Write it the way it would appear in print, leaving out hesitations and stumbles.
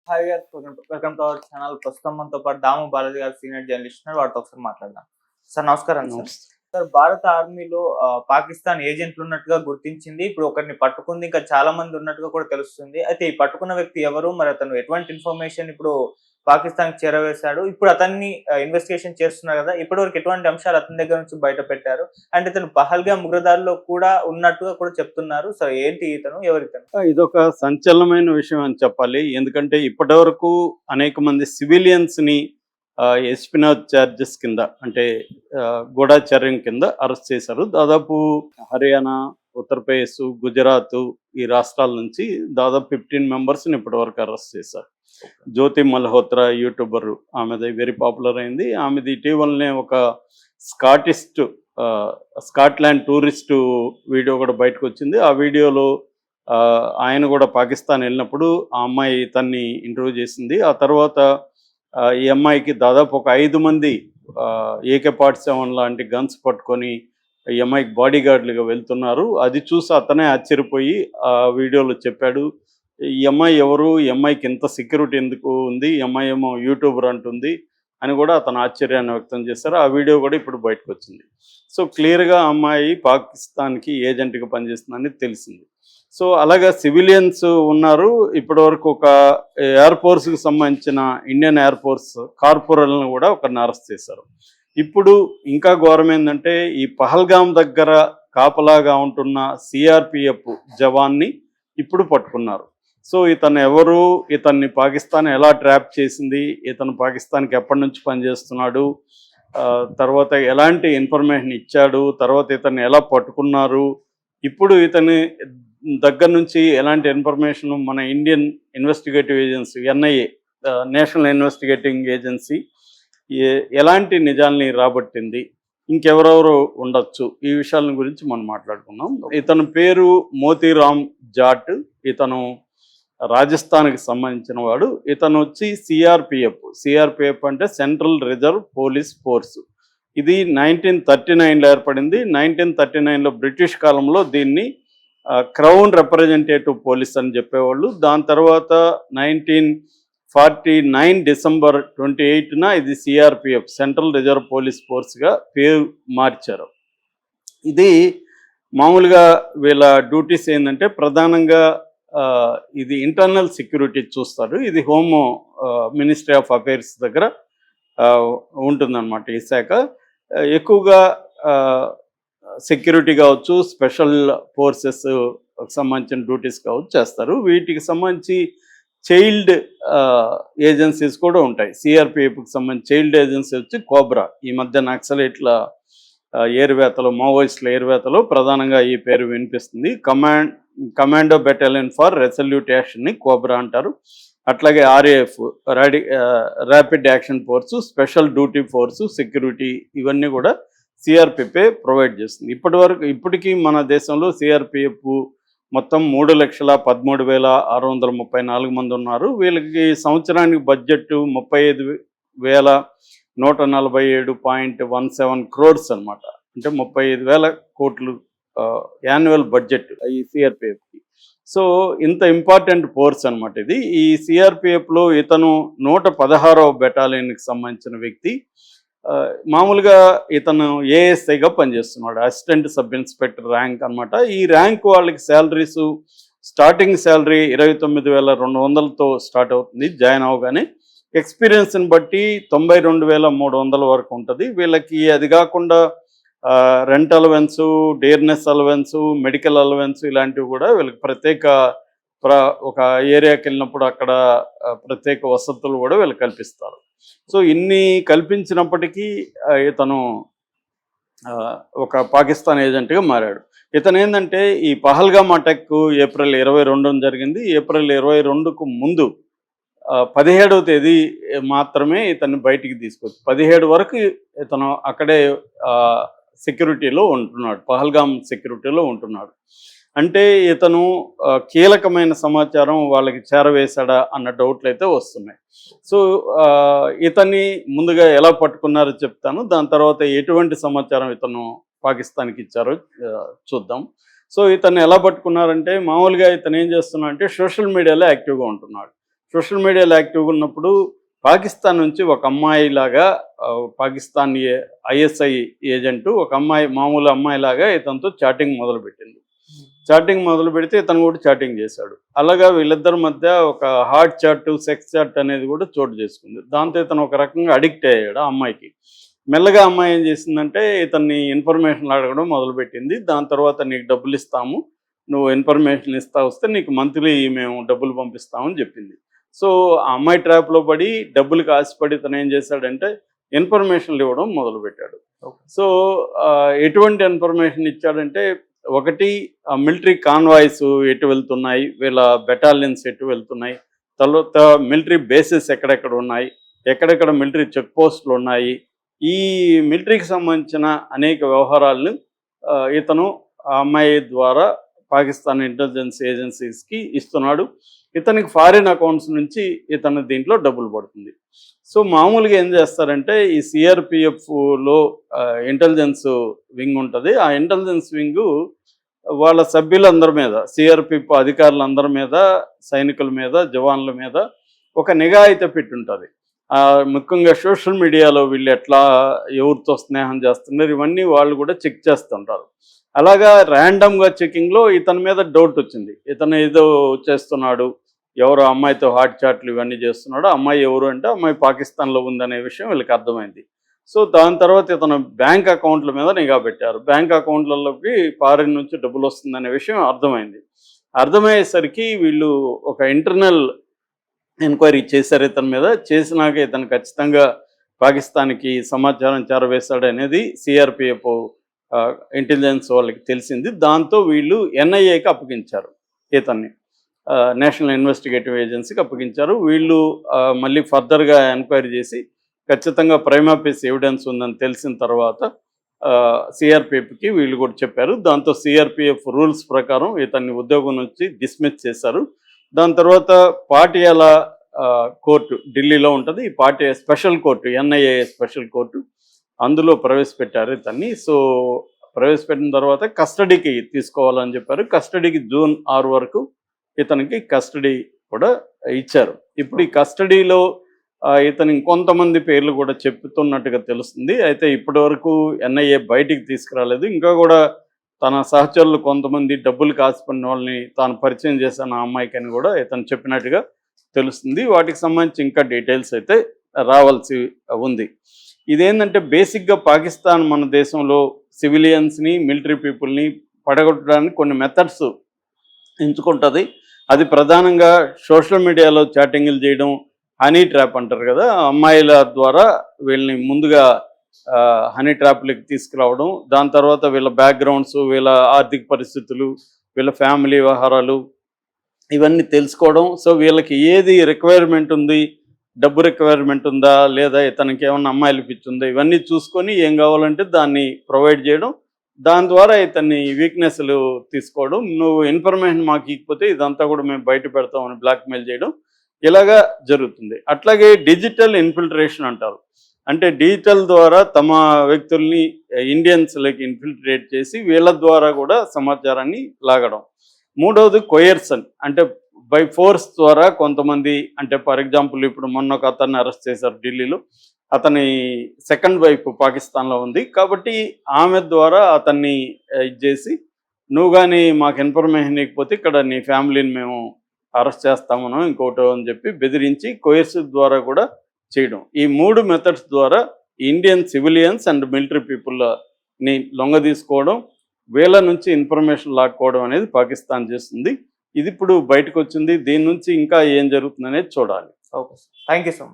Hi గారు. Welcome to our channel. ప్రస్తుతం మనతో పాటు దాము బాలాజీ గారు సీనియర్ జర్నలిస్ట్ ఉన్నారు. వారితో ఒకసారి మాట్లాడదాం. సార్ నమస్కారం సార్. నమస్తే. సార్ భారత ఆర్మీలో పాకిస్తాన్ ఏజెంట్లు ఉన్నట్టుగా గుర్తించింది. ఇప్పుడు ఒకరిని పట్టుకుంది. ఇంకా చాలా మంది ఉన్నట్టుగా కూడా తెలుస్తుంది. అయితే ఈ పట్టుకున్న వ్యక్తి ఎవరు? మరి అతను ఎటువంటి ఇన్ఫర్మేషన్ ఇప్పుడు పాకిస్తాన్‌కి చేరవేశాడు? ఇప్పుడు అతన్ని ఇన్వెస్టిగేషన్ చేస్తున్నారు కదా! ఇప్పటివరకు ఎటువంటి అంశాలు అతని దగ్గర నుంచి బయట పెట్టారు? అండ్ ఇతను పహల్గామ్ ఉగ్రదాడిలో కూడా ఉన్నట్టుగా కూడా చెప్తున్నారు. సో ఏంటి ఇతను? ఎవరితను? ఇదొక సంచలనమైన విషయం అని చెప్పాలి. ఎందుకంటే ఇప్పటివరకు అనేక మంది సివిలియన్స్‌ని ఎస్పినాజ్ చార్జెస్ కింద అంటే గూఢచర్యం కింద అరెస్ట్ చేశారు. దాదాపు హర్యానా, ఉత్తరప్రదేశ్, గుజరాత్ ఈ రాష్ట్రాల నుంచి దాదాపు 15 మెంబర్స్‌ని ఇప్పటివరకు అరెస్ట్ చేశారు. జ్యోతి మల్హోత్రా యూట్యూబర్, ఆమెది వెరీ పాపులర్ అయింది. ఆమెది ఇటీవలనే ఒక స్కాట్లాండ్ టూరిస్టు వీడియో కూడా బయటకు వచ్చింది. ఆ వీడియోలో ఆయన కూడా పాకిస్తాన్ వెళ్ళినప్పుడు ఆ అమ్మాయి తన్ని ఇంటర్వ్యూ చేసింది. ఆ తర్వాత ఈ అమ్మాయికి దాదాపు ఒక 5 మంది AK-47 లాంటి గన్స్ పట్టుకొని ఈ అమ్మాయికి బాడీ గార్డులుగా వెళ్తున్నారు. అది చూసి అతనే ఆశ్చర్యపోయి ఆ వీడియోలో చెప్పాడు, ఈ అమ్మాయి ఎవరు, ఈ అమ్మాయికి ఇంత సెక్యూరిటీ ఎందుకు ఉంది, ఈ అమ్మాయి ఏమో యూట్యూబర్ అంటుంది అని కూడా అతను ఆశ్చర్యాన్ని వ్యక్తం చేశారు. ఆ వీడియో కూడా ఇప్పుడు బయటకు వచ్చింది. సో క్లియర్గా అమ్మాయి పాకిస్తాన్కి ఏజెంట్గా పనిచేస్తుందని తెలిసింది. సో అలాగా సివిలియన్స్ ఉన్నారు. ఇప్పటివరకు ఒక ఎయిర్ ఫోర్స్కి సంబంధించిన ఇండియన్ ఎయిర్ ఫోర్స్ కార్పొరల్ని కూడా ఒకరిని అరెస్ట్ చేశారు. ఇప్పుడు ఇంకా ఘోరం ఏంటంటే ఈ పహల్గామ్ దగ్గర కాపలాగా ఉంటున్న సిఆర్పిఎఫ్ జవాన్ని ఇప్పుడు పట్టుకున్నారు. సో ఇతను ఎవరు, ఇతన్ని పాకిస్తాన్ ఎలా ట్రాప్ చేసింది, ఇతను పాకిస్తాన్కి ఎప్పటి నుంచి పనిచేస్తున్నాడు, తర్వాత ఎలాంటి ఇన్ఫర్మేషన్ ఇచ్చాడు, తర్వాత ఇతన్ని ఎలా పట్టుకున్నారు, ఇప్పుడు ఇతని దగ్గర నుంచి ఎలాంటి ఇన్ఫర్మేషన్ మన Indian investigative agency NIA, national investigating agency ఎలాంటి నిజాల్ని రాబట్టింది, ఇంకెవరెవరు ఉండొచ్చు, ఈ విషయాల గురించి మనం మాట్లాడుకున్నాం. ఇతని పేరు మోతీరామ్ జాట్. ఇతను రాజస్థాన్కి సంబంధించిన వాడు. ఇతను వచ్చి సిఆర్పిఎఫ్ అంటే సెంట్రల్ రిజర్వ్ పోలీస్ ఫోర్స్. ఇది 1939లో ఏర్పడింది. 1939లో బ్రిటిష్ కాలంలో దీన్ని క్రౌన్ రిప్రజెంటేటివ్ పోలీస్ అని చెప్పేవాళ్ళు. దాని తర్వాత 1949 డిసెంబర్ 28న ఇది సిఆర్పిఎఫ్ సెంట్రల్ రిజర్వ్ పోలీస్ ఫోర్స్గా పేరు మార్చారు. ఇది మామూలుగా వీళ్ళ డ్యూటీస్ ఏంటంటే ప్రధానంగా ఇది ఇంటర్నల్ సెక్యూరిటీ చూస్తారు. ఇది హోమ్ మినిస్ట్రీ ఆఫ్ అఫైర్స్ దగ్గర ఉంటుందన్నమాట ఈ శాఖ. ఎక్కువగా సెక్యూరిటీ కావచ్చు, స్పెషల్ ఫోర్సెస్ సంబంధించిన డ్యూటీస్ కావచ్చు చేస్తారు. వీటికి సంబంధించి చైల్డ్ ఏజెన్సీస్ కూడా ఉంటాయి. సిఆర్పిఎఫ్కి సంబంధించి చైల్డ్ ఏజెన్సీ వచ్చి కోబ్రా. ఈ మధ్య నక్సలైట్ల ఏరువేతలో, మావోయిస్టుల ఏరువేతలో ప్రధానంగా ఈ పేరు వినిపిస్తుంది. Commando battalion for resolute యాక్షన్ని cobra అంటారు. అట్లాగే RAF, rapid action force, special duty force, security, ఇవన్నీ కూడా సిఆర్పిఎఫ్ ప్రొవైడ్ చేస్తుంది. ఇప్పటికీ మన దేశంలో సిఆర్పిఎఫ్ మొత్తం 3,13,634 మంది ఉన్నారు. వీళ్ళకి సంవత్సరానికి బడ్జెట్ 35,147.17 crores అనమాట. అంటే 35,000 కోట్లు యాన్యువల్ బడ్జెట్ ఈ సిఆర్పిఎఫ్కి. సో ఇంత ఇంపార్టెంట్ ఫోర్స్ అనమాట ఇది. ఈ సిఆర్పిఎఫ్లో ఇతను 116వ బెటాలియన్కి సంబంధించిన వ్యక్తి. మామూలుగా ఇతను ASIగా పనిచేస్తున్నాడు, అసిస్టెంట్ సబ్ ఇన్స్పెక్టర్ ర్యాంక్ అనమాట. ఈ ర్యాంక్ వాళ్ళకి శాలరీస్ స్టార్టింగ్ శాలరీ 29,200తో స్టార్ట్ అవుతుంది జాయిన్ అవగానే. ఎక్స్పీరియన్స్ని బట్టి 92,300 వరకు ఉంటుంది. వీళ్ళకి అది కాకుండా rent allowance, డేర్నెస్ allowance, medical allowance ఇలాంటివి కూడా వీళ్ళకి ఒక ఏరియాకి వెళ్ళినప్పుడు అక్కడ ప్రత్యేక వసతులు కూడా వీళ్ళు కల్పిస్తారు. సో ఇన్ని కల్పించినప్పటికీ ఇతను ఒక పాకిస్తాన్ ఏజెంట్గా మారాడు. ఇతను ఏంటంటే ఈ పహల్గామ్ అటాక్ ఏప్రిల్ 22న జరిగింది. ఏప్రిల్ 22కు ముందు 17వ తేదీ మాత్రమే ఇతన్ని బయటికి తీసుకొచ్చి 17 వరకు ఇతను అక్కడే సెక్యూరిటీలో ఉంటున్నాడు, పహల్గామ్ సెక్యూరిటీలో ఉంటున్నాడు. అంటే ఇతను కీలకమైన సమాచారం వాళ్ళకి చేరవేశాడా అన్న డౌట్లు అయితే వస్తున్నాయి. సో ఇతన్ని ముందుగా ఎలా పట్టుకున్నారో చెప్తాను, దాని తర్వాత ఎటువంటి సమాచారం ఇతను పాకిస్తాన్కి ఇచ్చారో చూద్దాం. సో ఇతన్ని ఎలా పట్టుకున్నారంటే మామూలుగా ఇతను ఏం చేస్తున్నా అంటే సోషల్ మీడియాలో యాక్టివ్గా ఉంటున్నాడు. సోషల్ మీడియాలో యాక్టివ్గా ఉన్నప్పుడు పాకిస్తాన్ నుంచి ఒక అమ్మాయి లాగా పాకిస్తాన్ ఐఎస్ఐ ఏజెంట్ ఒక అమ్మాయి మామూలు అమ్మాయి లాగా ఇతనితో చాటింగ్ మొదలుపెట్టింది. చాటింగ్ మొదలు పెడితే ఇతను కూడా చాటింగ్ చేశాడు. అలాగా వీళ్ళిద్దరి మధ్య ఒక హార్ట్ చాట్, సెక్స్ చాట్ అనేది కూడా చోటు చేసుకుంది. దాంతో ఇతను ఒక రకంగా అడిక్ట్ అయ్యాడు ఆ అమ్మాయికి. మెల్లగా అమ్మాయి ఏం చేసిందంటే ఇతన్ని ఇన్ఫర్మేషన్లు అడగడం మొదలుపెట్టింది. దాని తర్వాత నీకు డబ్బులు ఇస్తాము, నువ్వు ఇన్ఫర్మేషన్ ఇస్తా వస్తే నీకు మంత్లీ మేము డబ్బులు పంపిస్తామని చెప్పింది. సో ఆ అమ్మాయి ట్రాప్లో పడి డబ్బులకు ఆశపడి ఇతను ఏం చేశాడంటే ఇన్ఫర్మేషన్లు ఇవ్వడం మొదలుపెట్టాడు. సో ఎటువంటి ఇన్ఫర్మేషన్ ఇచ్చాడంటే, ఒకటి మిలిటరీ కాన్వాయ్స్ ఎటు వెళ్తున్నాయి, వీళ్ళ బెటాలియన్స్ ఎటు వెళ్తున్నాయి, తర్వాత మిలిటరీ బేసెస్ ఎక్కడెక్కడ ఉన్నాయి, ఎక్కడెక్కడ మిలిటరీ చెక్ పోస్టులు ఉన్నాయి, ఈ మిలిటరీకి సంబంధించిన అనేక వ్యవహారాలను ఇతను ఆ అమ్మాయి ద్వారా పాకిస్తాన్ ఇంటెలిజెన్స్ ఏజెన్సీస్కి ఇస్తున్నాడు. ఇతనికి ఫారిన్ అకౌంట్స్ నుంచి ఇతను దీంట్లో డబ్బులు పడుతుంది. సో మామూలుగా ఏం చేస్తారంటే, ఈ సిఆర్పిఎఫ్లో ఇంటెలిజెన్స్ వింగ్ ఉంటుంది. ఆ ఇంటెలిజెన్స్ వింగు వాళ్ళ సభ్యులందరి మీద, సిఆర్పిఎఫ్ అధికారులందరి మీద, సైనికుల మీద, జవాన్ల మీద ఒక నిఘా అయితే పెట్టుంటుంది. ముఖ్యంగా సోషల్ మీడియాలో వీళ్ళు ఎట్లా ఎవరితో స్నేహం చేస్తున్నారు ఇవన్నీ వాళ్ళు కూడా చెక్ చేస్తుంటారు. అలాగా ర్యాండమ్గా చెకింగ్లో ఇతని మీద డౌట్ వచ్చింది. ఇతను ఏదో చేస్తున్నాడు, ఎవరు అమ్మాయితో హాట్ చాట్లు ఇవన్నీ చేస్తున్నాడు, అమ్మాయి ఎవరు అంటే అమ్మాయి పాకిస్తాన్లో ఉందనే విషయం వీళ్ళకి అర్థమైంది. సో దాని తర్వాత ఇతను బ్యాంక్ అకౌంట్ల మీద నిఘా పెట్టారు. బ్యాంక్ అకౌంట్లలోకి ఫారిన్ నుంచి డబ్బులు వస్తుందనే విషయం అర్థమైంది. అర్థమయ్యేసరికి వీళ్ళు ఒక ఇంటర్నల్ ఎంక్వైరీ చేశారు ఇతని మీద. చేసినాక ఇతను ఖచ్చితంగా పాకిస్తాన్కి సమాచారం చేరవేశాడు అనేది సిఆర్పిఎఫ్ ఇంటెలిజెన్స్ వాళ్ళకి తెలిసింది. దాంతో వీళ్ళు ఎన్ఐఏకి అప్పగించారు, ఇతన్ని నేషనల్ ఇన్వెస్టిగేటివ్ ఏజెన్సీకి అప్పగించారు. వీళ్ళు మళ్ళీ ఫర్దర్గా ఎంక్వైరీ చేసి ఖచ్చితంగా ప్రైమాఫేస్ ఎవిడెన్స్ ఉందని తెలిసిన తర్వాత సిఆర్పిఎఫ్కి వీళ్ళు కూడా చెప్పారు. దాంతో సిఆర్పిఎఫ్ రూల్స్ ప్రకారం ఇతన్ని ఉద్యోగం నుంచి డిస్మిస్ చేశారు. దాని తర్వాత పాటియాల కోర్టు ఢిల్లీలో ఉంటుంది. ఈ Patia special court, NIA special court, అందులో ప్రవేశపెట్టారు ఇతన్ని. సో ప్రవేశపెట్టిన తర్వాత కస్టడీకి తీసుకోవాలని చెప్పారు. కస్టడీకి జూన్ 6 వరకు ఇతనికి కస్టడీ కూడా ఇచ్చారు. ఇప్పుడు ఈ కస్టడీలో ఇతను ఇంకొంతమంది పేర్లు కూడా చెప్తున్నట్టుగా తెలుస్తుంది. అయితే ఇప్పటి వరకు ఎన్ఐఏ బయటికి తీసుకురాలేదు. ఇంకా కూడా తన సహచరులు కొంతమంది డబ్బులు కాసిపడిన వాళ్ళని తాను పరిచయం చేశాను ఆ అమ్మాయికి అని కూడా ఇతను చెప్పినట్టుగా తెలుస్తుంది. వాటికి సంబంధించి ఇంకా డీటెయిల్స్ అయితే రావాల్సి ఉంది. ఇదేంటంటే బేసిక్గా పాకిస్తాన్ మన దేశంలో సివిలియన్స్ని, మిలిటరీ పీపుల్ని పడగొట్టడానికి కొన్ని మెథడ్స్ ఎంచుకుంటుంది. అది ప్రధానంగా సోషల్ మీడియాలో చాటింగ్లు చేయడం, హనీ ట్రాప్ అంటారు కదా, అమ్మాయిల ద్వారా వీళ్ళని ముందుగా హనీ ట్రాప్లకి తీసుకురావడం, దాని తర్వాత వీళ్ళ బ్యాక్గ్రౌండ్స్, వీళ్ళ ఆర్థిక పరిస్థితులు, వీళ్ళ ఫ్యామిలీ వ్యవహారాలు ఇవన్నీ తెలుసుకోవడం. సో వీళ్ళకి ఏది రిక్వైర్మెంట్ ఉంది, డబ్బు రిక్వైర్మెంట్ ఉందా లేదా, ఇతనికి ఏమన్నా అమ్మాయిలు పిచ్చుందా, ఇవన్నీ చూసుకొని ఏం కావాలంటే దాన్ని ప్రొవైడ్ చేయడం. దాని ద్వారా ఇతన్ని వీక్నెస్లు తీసుకోవడం, నువ్వు ఇన్ఫర్మేషన్ మాకు ఇకపోతే ఇదంతా కూడా మేము బయట పెడతామని బ్లాక్మెయిల్ చేయడం, ఇలాగా జరుగుతుంది. అట్లాగే డిజిటల్ ఇన్ఫిల్ట్రేషన్ అంటారు. అంటే డిజిటల్ ద్వారా తమ వ్యక్తుల్ని ఇండియన్స్లోకి ఇన్ఫిల్ట్రేట్ చేసి వీళ్ళ ద్వారా కూడా సమాచారాన్ని లాగడం. మూడవది కొయర్సన్, అంటే బై ఫోర్స్ ద్వారా కొంతమంది, అంటే ఫర్ ఎగ్జాంపుల్ ఇప్పుడు మొన్న ఒక అతన్ని అరెస్ట్ చేశారు ఢిల్లీలో. అతని సెకండ్ వైఫ్ పాకిస్తాన్లో ఉంది కాబట్టి ఆమె ద్వారా అతన్ని ఇది చేసి, నువ్వు కానీ మాకు ఇన్ఫర్మేషన్ ఇవ్వకపోతే ఇక్కడ నీ ఫ్యామిలీని మేము అరెస్ట్ చేస్తామనో ఇంకోటో అని చెప్పి బెదిరించి కొయర్సివ్ ద్వారా కూడా చేయడం. ఈ 3 మెథడ్స్ ద్వారా ఇండియన్ సివిలియన్స్ అండ్ మిలిటరీ పీపుల్ని లొంగ తీసుకోవడం, వీళ్ళ నుంచి ఇన్ఫర్మేషన్ లాక్కోవడం అనేది పాకిస్తాన్ చేస్తుంది. ఇది ఇప్పుడు బయటకు వచ్చింది. దీని నుంచి ఇంకా ఏం జరుగుతుంది అనేది చూడాలి. Okay, thank you so much.